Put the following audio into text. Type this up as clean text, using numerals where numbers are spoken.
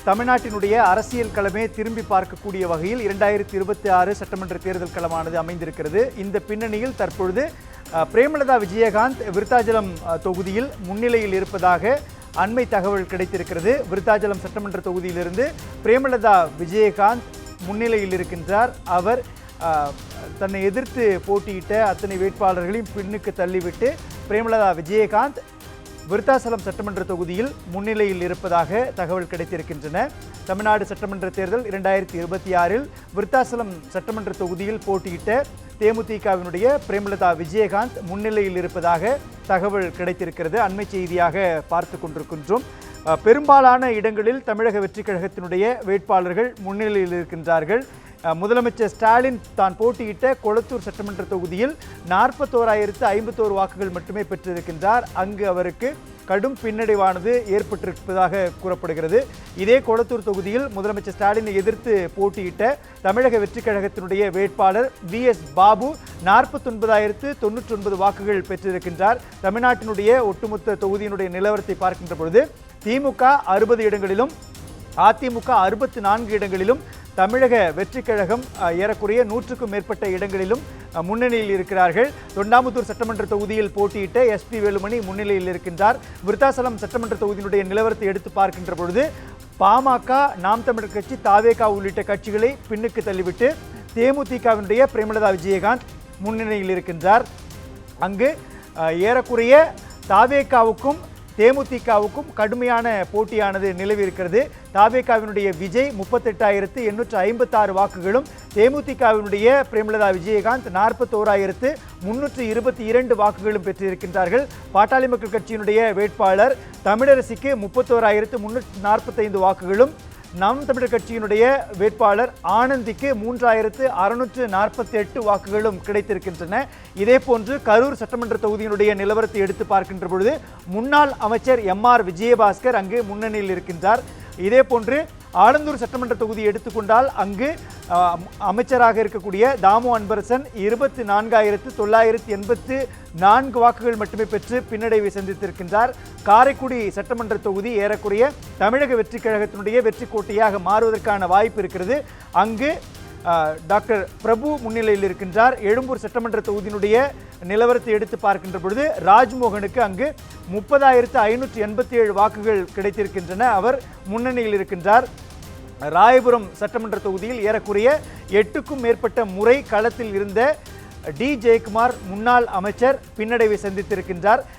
தமிழ்நாட்டினுடைய அரசியல் களமே திரும்பி பார்க்கக்கூடிய வகையில் 2026 சட்டமன்ற தேர்தல் களமானது அமைந்திருக்கிறது. இந்த பின்னணியில் தற்பொழுது பிரேமலதா விஜயகாந்த் விருத்தாச்சலம் தொகுதியில் முன்னிலையில் இருப்பதாக அண்மை தகவல் கிடைத்திருக்கிறது. விருத்தாச்சலம் சட்டமன்ற தொகுதியிலிருந்து பிரேமலதா விஜயகாந்த் முன்னிலையில் இருக்கின்றார். அவர் தன்னை எதிர்த்து போட்டியிட்ட அத்தனை வேட்பாளர்களையும் பின்னுக்கு தள்ளிவிட்டு பிரேமலதா விஜயகாந்த் விருத்தாச்சலம் சட்டமன்ற தொகுதியில் முன்னிலையில் இருப்பதாக தகவல் கிடைத்திருக்கின்றன. தமிழ்நாடு சட்டமன்ற தேர்தல் 2026 விருத்தாச்சலம் சட்டமன்ற தொகுதியில் போட்டியிட்ட தேமுதிகவினுடைய பிரேமலதா விஜயகாந்த் முன்னிலையில் இருப்பதாக தகவல் கிடைத்திருக்கிறது. அண்மை செய்தியாக பார்த்து கொண்டிருக்கின்றோம். பெரும்பாலான இடங்களில் தமிழக வெற்றிக் கழகத்தினுடைய வேட்பாளர்கள் முன்னிலையில் இருக்கின்றார்கள். முதலமைச்சர் ஸ்டாலின் தான் போட்டியிட்ட கொளத்தூர் சட்டமன்ற தொகுதியில் 41,051 வாக்குகள் மட்டுமே பெற்றிருக்கின்றார். அங்கு அவருக்கு கடும் பின்னடைவானது ஏற்பட்டிருப்பதாக கூறப்படுகிறது. இதே கொளத்தூர் தொகுதியில் முதலமைச்சர் ஸ்டாலினை எதிர்த்து போட்டியிட்ட தமிழக வெற்றிக் கழகத்தினுடைய வேட்பாளர் VS பாபு 49,099 வாக்குகள் பெற்றிருக்கின்றார். தமிழ்நாட்டினுடைய ஒட்டுமொத்த தொகுதியினுடைய நிலவரத்தை பார்க்கின்ற பொழுது திமுக 60 இடங்களிலும் அதிமுக 64 இடங்களிலும் தமிழக வெற்றிக் கழகம் ஏறக்குறைய 100க்கும் மேற்பட்ட இடங்களிலும் முன்னணியில் இருக்கிறார்கள். தொண்டாமுத்தூர் சட்டமன்ற தொகுதியில் போட்டியிட்ட SP வேலுமணி முன்னிலையில் இருக்கின்றார். விருத்தாச்சலம் சட்டமன்ற தொகுதியினுடைய நிலவரத்தை எடுத்து பார்க்கின்ற பொழுது பாமக, நாம் தமிழர் கட்சி, தாவேகா உள்ளிட்ட கட்சிகளை பின்னுக்கு தள்ளிவிட்டு தேமுதிகவினுடைய பிரேமலதா விஜயகாந்த் முன்னணியில் இருக்கின்றார். அங்கு ஏறக்குறைய தாவேகாவுக்கும் தேமுதிகவுக்கும் கடுமையான போட்டியானது நிலவி இருக்கிறது. தாவேகாவினுடைய விஜய் 38,856 வாக்குகளும், தேமுதிகவினுடைய பிரேமலதா விஜயகாந்த் 41,322 வாக்குகளும் பெற்றிருக்கின்றார்கள். பாட்டாளி மக்கள் கட்சியினுடைய வேட்பாளர் தமிழரசிக்கு 31,345 வாக்குகளும், நாம் தமிழர் கட்சியினுடைய வேட்பாளர் ஆனந்திக்கு 3,648 வாக்குகளும் கிடைத்திருக்கின்றன. இதே போன்று கரூர் சட்டமன்ற தொகுதியினுடைய நிலவரத்தை எடுத்து பார்க்கின்ற பொழுது முன்னாள் அமைச்சர் MR விஜயபாஸ்கர் அங்கு முன்னணியில் இருக்கின்றார். இதே போன்று ஆலந்தூர் சட்டமன்ற தொகுதி எடுத்துக்கொண்டால் அங்கு அமைச்சராக இருக்கக்கூடிய தாமு அன்பரசன் 24,984 வாக்குகள் மட்டுமே பெற்று பின்னடைவை சந்தித்திருக்கின்றார். காரைக்குடி சட்டமன்ற தொகுதி ஏறக்குறைய தமிழக வெற்றிக் கழகத்தினுடைய வெற்றி கோட்டையாக மாறுவதற்கான வாய்ப்பு இருக்கிறது. அங்கு டாக்டர் பிரபு முன்னிலையில் இருக்கின்றார். எழும்பூர் சட்டமன்ற தொகுதியினுடைய நிலவரத்தை எடுத்து பார்க்கின்ற பொழுது ராஜ்மோகனுக்கு அங்கு 30,587 வாக்குகள் கிடைத்திருக்கின்றன. அவர் முன்னணியில் இருக்கின்றார். ராயபுரம் சட்டமன்ற தொகுதியில் ஏறக்குறைய 8க்கும் மேற்பட்ட முறை களத்தில் இருந்த D ஜெயக்குமார் முன்னாள் அமைச்சர் பின்னடைவை சந்தித்திருக்கின்றார்.